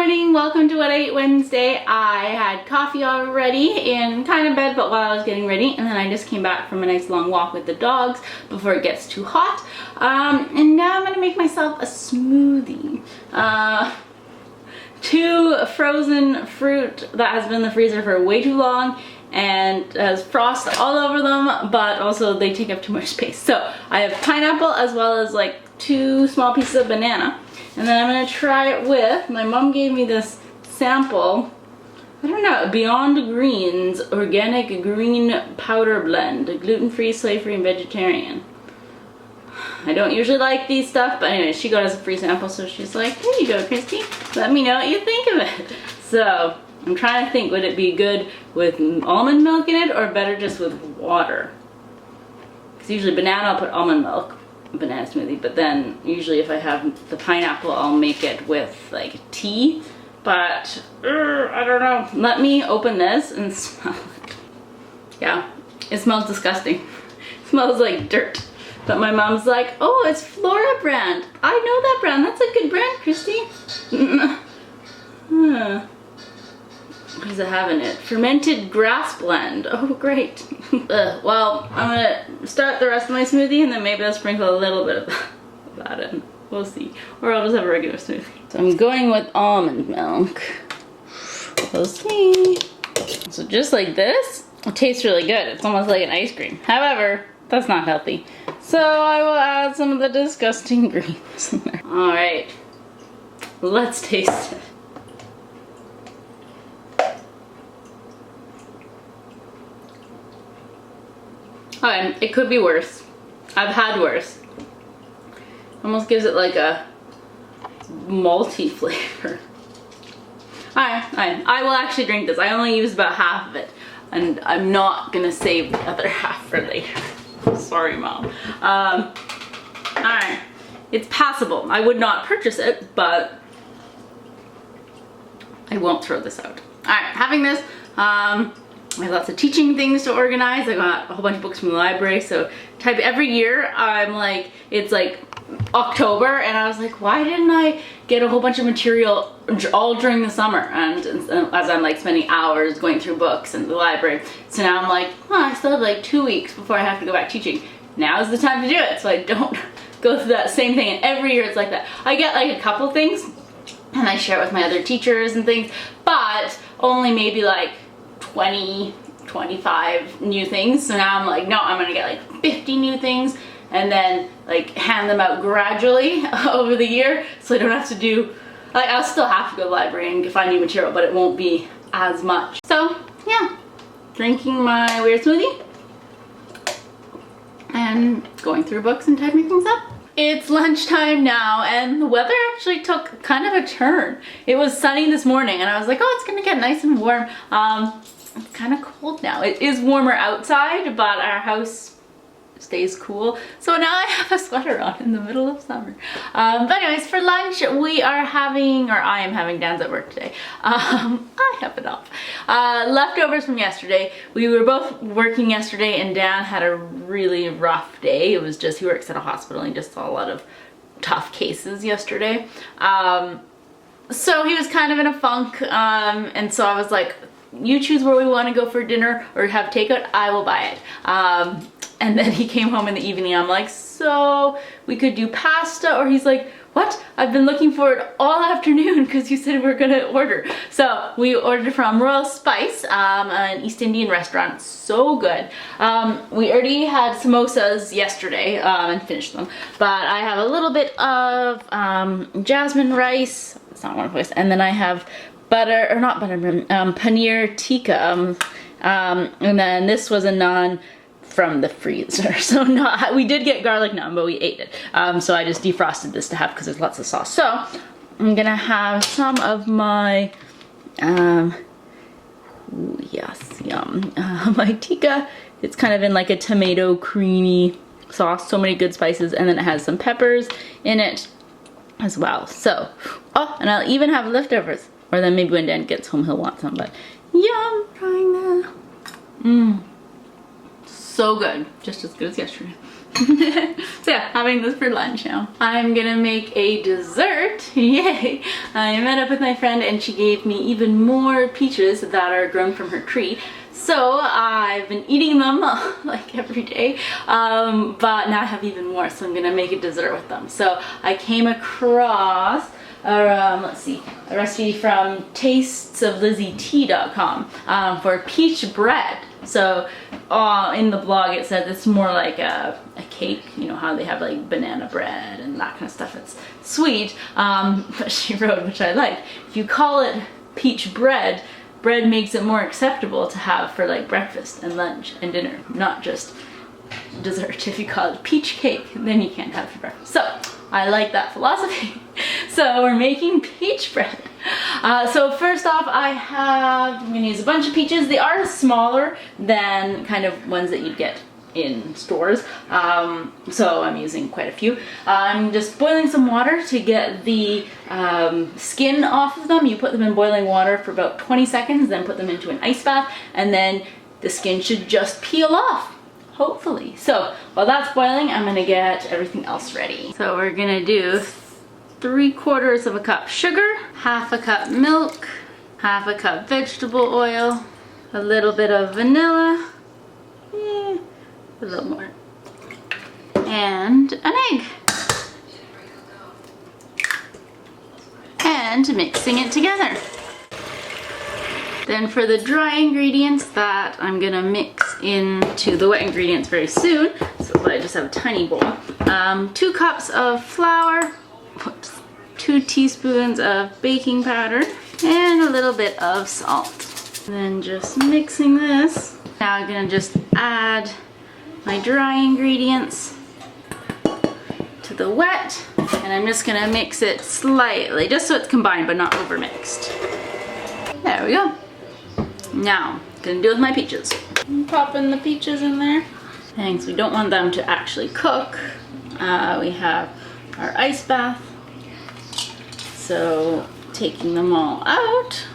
morning, welcome to What I Ate Wednesday. I had coffee already in kind of bed, but while I was getting ready, and then I just came back from a nice long walk with the dogs before it gets too hot. And now I'm gonna make myself a smoothie. Two frozen fruit that has been in the freezer for way too long and has frost all over them, but also they take up too much space. So I have pineapple as well as like 2 small pieces of banana. And then I'm gonna try it with, my mom gave me this sample, I don't know, Beyond Greens Organic Green Powder Blend, gluten-free, soy-free, and vegetarian. I don't usually like these stuff, but anyway, she got us a free sample, so she's like, here you go, Christy. Let me know what you think of it. So I'm trying to think, would it be good with almond milk in it or better just with water? Because usually banana, I'll put almond milk. Banana smoothie, but then usually if I have the pineapple I'll make it with like tea, but I don't know. Let me open this and smell it. Yeah, it smells disgusting. It smells like dirt, but my mom's like, oh, it's Flora brand. I know that brand. That's a good brand, Christy. What does it have in it? Fermented grass blend. Oh, great. Well, I'm gonna start the rest of my smoothie and then maybe I'll sprinkle a little bit of that in. We'll see. Or I'll just have a regular smoothie. So I'm going with almond milk. We'll see. So just like this, it tastes really good. It's almost like an ice cream. However, that's not healthy. So I will add some of the disgusting greens in there. All right, let's taste it. Okay, it could be worse. I've had worse. Almost gives it like a malty flavor. Alright, I will actually drink this. I only used about half of it, and I'm not gonna save the other half for later. Sorry, Mom. Alright, it's passable. I would not purchase it, but I won't throw this out. Alright, having this. I have lots of teaching things to organize. I got a whole bunch of books from the library, so every year I'm like, it's like October, and I was like, why didn't I get a whole bunch of material all during the summer? And as I'm like spending hours going through books in the library, so now I'm like, oh, I still have like 2 weeks before I have to go back teaching. Now is the time to do it, so I don't go through that same thing, and every year it's like that. I get like a couple things, and I share it with my other teachers and things, but only maybe like 20, 25 new things. So now I'm like, no, I'm gonna get like 50 new things and then like hand them out gradually over the year, so I don't have to do, like, I'll still have to go to the library and find new material, but it won't be as much. So yeah, drinking my weird smoothie and going through books and typing things up. It's lunchtime now, and the weather actually took kind of a turn. It was sunny this morning, and I was like, oh, it's gonna get nice and warm. It's kind of cold now. It is warmer outside, but our house stays cool. So now I have a sweater on in the middle of summer. But anyways, for lunch we are having, or I am having, Dan's at work today. I have it off. Leftovers from yesterday. We were both working yesterday, and Dan had a really rough day. It was just, he works at a hospital and he just saw a lot of tough cases yesterday. So he was kind of in a funk, and so I was like, you choose where we want to go for dinner or have takeout, I will buy it. And then he came home in the evening. I'm like, so we could do pasta, or he's like, what? I've been looking for it all afternoon because you said we were gonna order. So we ordered from Royal Spice, an East Indian restaurant. So good. We already had samosas yesterday and finished them, but I have a little bit of jasmine rice. It's not one place. And then I have butter, or not butter, paneer tikka, and then this was a naan from the freezer. So we did get garlic naan, but we ate it. So I just defrosted this to have because there's lots of sauce. So I'm gonna have some of my, yes, yum, my tikka. It's kind of in like a tomato creamy sauce, so many good spices, and then it has some peppers in it as well. So, oh, and I'll even have leftovers. Or then maybe when Dan gets home, he'll want some, but yum, trying that. So good. Just as good as yesterday. So yeah, having this for lunch now. I'm gonna make a dessert. Yay! I met up with my friend and she gave me even more peaches that are grown from her tree. So I've been eating them like every day, but now I have even more, so I'm gonna make a dessert with them. So I came across let's see, a recipe from tastesoflizzietea.com for peach bread. So in the blog it said it's more like a cake, you know how they have like banana bread and that kind of stuff. It's sweet, but she wrote, which I like, if you call it peach bread, bread makes it more acceptable to have for like breakfast and lunch and dinner, not just dessert. If you call it peach cake, then you can't have it for breakfast. So I like that philosophy. So we're making peach bread. So first off, I'm gonna use a bunch of peaches. They are smaller than kind of ones that you'd get in stores. So I'm using quite a few. I'm just boiling some water to get the skin off of them. You put them in boiling water for about 20 seconds, then put them into an ice bath, and then the skin should just peel off. Hopefully. So while that's boiling, I'm gonna get everything else ready. So we're gonna do 3/4 of a cup sugar, 1/2 cup milk, 1/2 cup vegetable oil, a little bit of vanilla, a little more, and an egg. And mixing it together. Then for the dry ingredients that I'm gonna mix into the wet ingredients very soon, so I just have a tiny bowl. 2 cups of flour, 2 teaspoons of baking powder, and a little bit of salt. And then just mixing this. Now I'm gonna just add my dry ingredients to the wet, and I'm just gonna mix it slightly, just so it's combined but not overmixed. There we go. Now, gonna do with my peaches. I'm popping the peaches in there. Thanks, we don't want them to actually cook. We have our ice bath. So, taking them all out.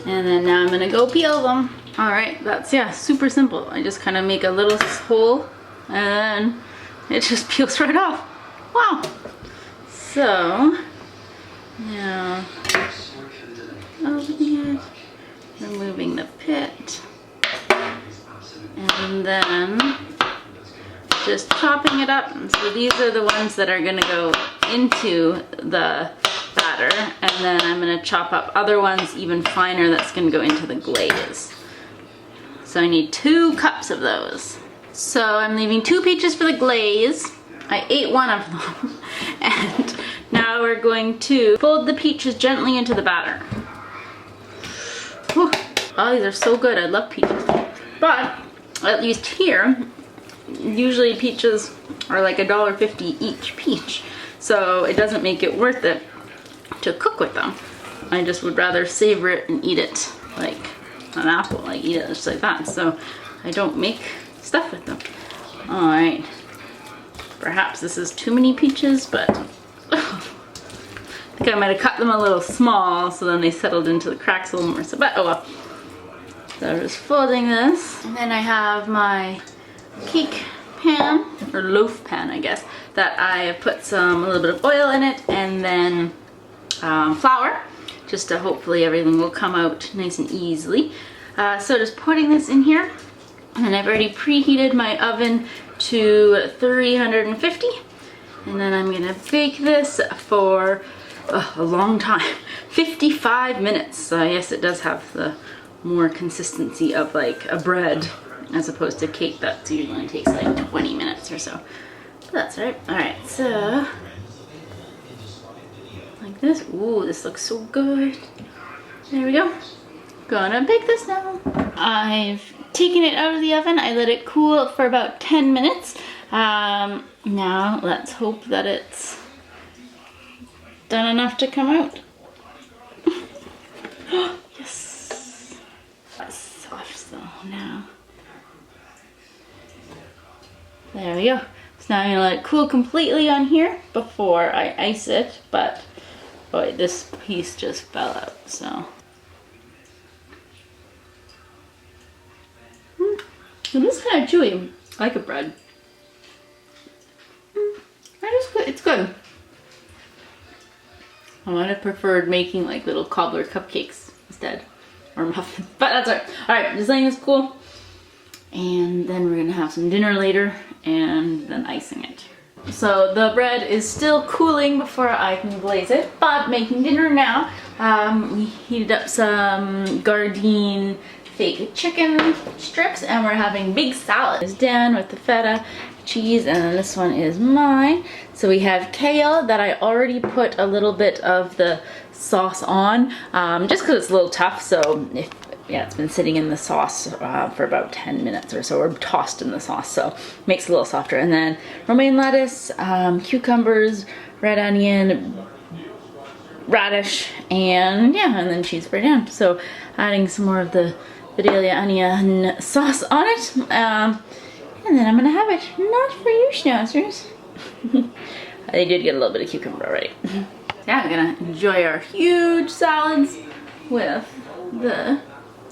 And then now I'm gonna go peel them. All right, that's, yeah, super simple. I just kind of make a little hole and then it just peels right off. Wow. So, now, opening it, removing the pit, and then just chopping it up. So these are the ones that are gonna go into the batter, and then I'm gonna chop up other ones even finer that's gonna go into the glaze. So I need 2 cups of those. So I'm leaving 2 peaches for the glaze. I ate one of them. And now we're going to fold the peaches gently into the batter. Whew. Oh, these are so good. I love peaches. But at least here, usually peaches are like $1.50 each peach. So it doesn't make it worth it to cook with them. I just would rather savor it and eat it like an apple. Like eat it just like that. So I don't make stuff with them. All right. Perhaps this is too many peaches, but I think I might have cut them a little small so then they settled into the cracks a little more. So, but oh well. So I'm just folding this. And then I have my cake pan, or loaf pan I guess, that I have put a little bit of oil in it, and then flour, just to hopefully everything will come out nice and easily. So just putting this in here, and I've already preheated my oven to 350, and then I'm gonna bake this for a long time, 55 minutes. So yes, it does have the more consistency of like a bread as opposed to cake that usually takes like 20 minutes or so. But that's all right. All right, so like this. Ooh, this looks so good. There we go. Gonna bake this now. I've taken it out of the oven. I let it cool for about 10 minutes. Now let's hope that it's done enough to come out. Yes. That's soft though now. There we go. So now I'm gonna let it cool completely on here before I ice it, but boy, this piece just fell out, so. It is kind of chewy, like a bread. It's good. I would have preferred making like little cobbler cupcakes instead, or muffins, but that's alright. Alright, design is cool. And then we're gonna have some dinner later and then icing it. So the bread is still cooling before I can glaze it, but making dinner now. We heated up some Gardein fake chicken strips and we're having big salad. It's Dan with the feta cheese, and then this one is mine. So we have kale that I already put a little bit of the sauce on, just because it's a little tough. So it's been sitting in the sauce for about 10 minutes or so, or tossed in the sauce, so it makes it a little softer. And then romaine lettuce, cucumbers, red onion, radish, and then cheese for Dan. So adding some more of the Vidalia onion sauce on it. And then I'm gonna have it. Not for you, schnauzers. They did get a little bit of cucumber already. Yeah, I'm gonna enjoy our huge salads with the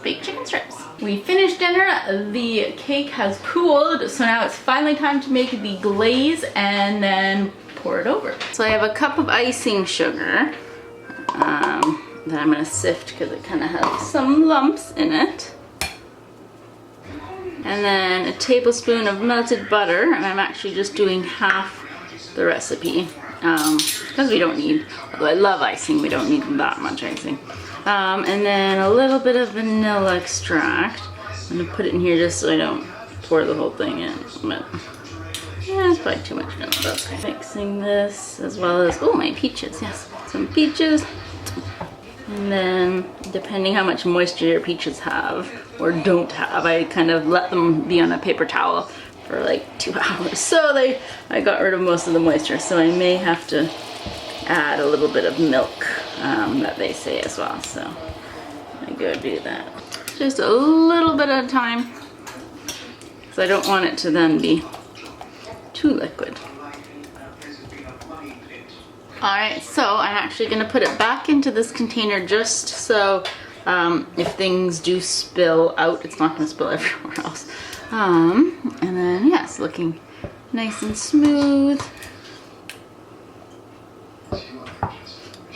baked chicken strips. We finished dinner, the cake has cooled, so now it's finally time to make the glaze and then pour it over. So I have a cup of icing sugar that I'm gonna sift because it kind of has some lumps in it. And then a tablespoon of melted butter, and I'm actually just doing half the recipe because we don't need, although I love icing, we don't need that much icing. And then a little bit of vanilla extract. I'm gonna put it in here just so I don't pour the whole thing in, but it's probably too much vanilla. That's okay. Mixing this as well as, oh, my peaches, yes, some peaches. And then, depending how much moisture your peaches have or don't have, I kind of let them be on a paper towel for like 2 hours. So I got rid of most of the moisture, so I may have to add a little bit of milk that they say as well. So I go do that. Just a little bit at a time, because I don't want it to then be too liquid. Alright, so I'm actually going to put it back into this container just so if things do spill out, it's not going to spill everywhere else. And then, yeah, it's looking nice and smooth.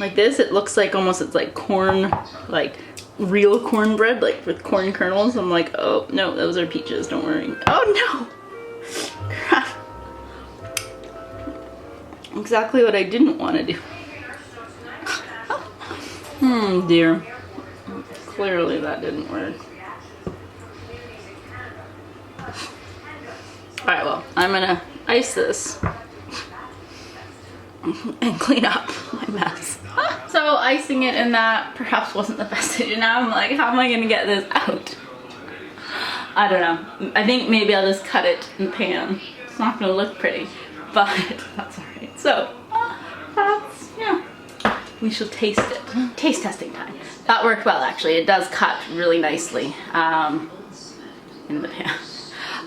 Like this, it looks like almost it's like corn, like real cornbread, like with corn kernels. I'm like, oh, no, those are peaches, don't worry. Oh, no! Crap. Exactly what I didn't want to do. Dear. Clearly that didn't work. Alright, well, I'm gonna ice this and clean up my mess. So icing it in that perhaps wasn't the best idea. Now I'm like, how am I gonna get this out? I don't know. I think maybe I'll just cut it in the pan. It's not gonna look pretty, but that's alright. So that's, yeah, we shall taste it. Taste testing time. That worked well, actually. It does cut really nicely in the pan.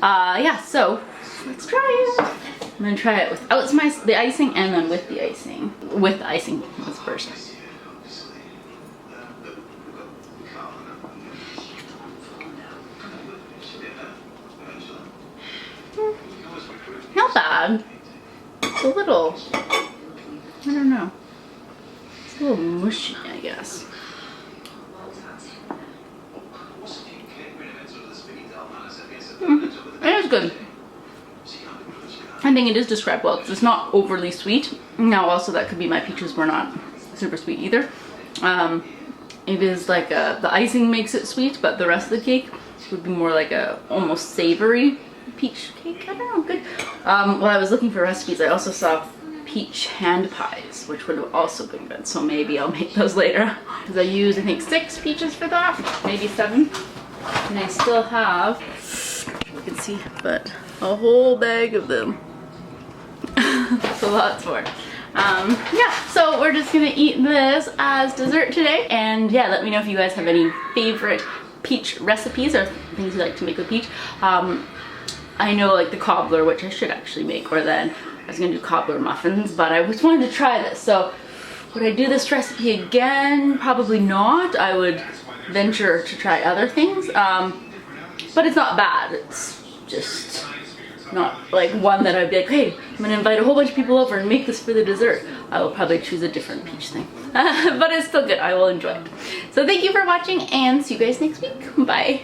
Yeah, so let's try it. I'm gonna try it without the icing and then with the icing. With the icing was first. Not bad. It's a little, I don't know. It's a little mushy, I guess. It is good. I think it is described well because it's not overly sweet. Now also that could be my peaches were not super sweet either. It is like the icing makes it sweet, but the rest of the cake would be more like a almost savory peach cake. I don't know, good. While I was looking for recipes, I also saw peach hand pies, which would have also been good. So maybe I'll make those later. Because I used, I think, 6 peaches for that, maybe 7. And I still have, you can see, but a whole bag of them. So lots more. Yeah, so we're just gonna eat this as dessert today. And yeah, let me know if you guys have any favorite peach recipes or things you like to make with peach. I know like the cobbler, which I should actually make, or then I was gonna do cobbler muffins, but I just wanted to try this. So would I do this recipe again? Probably not. I would venture to try other things, but it's not bad. It's just not like one that I'd be like, hey, I'm gonna invite a whole bunch of people over and make this for the dessert. I will probably choose a different peach thing. But it's still good, I will enjoy it. So thank you for watching and see you guys next week. Bye.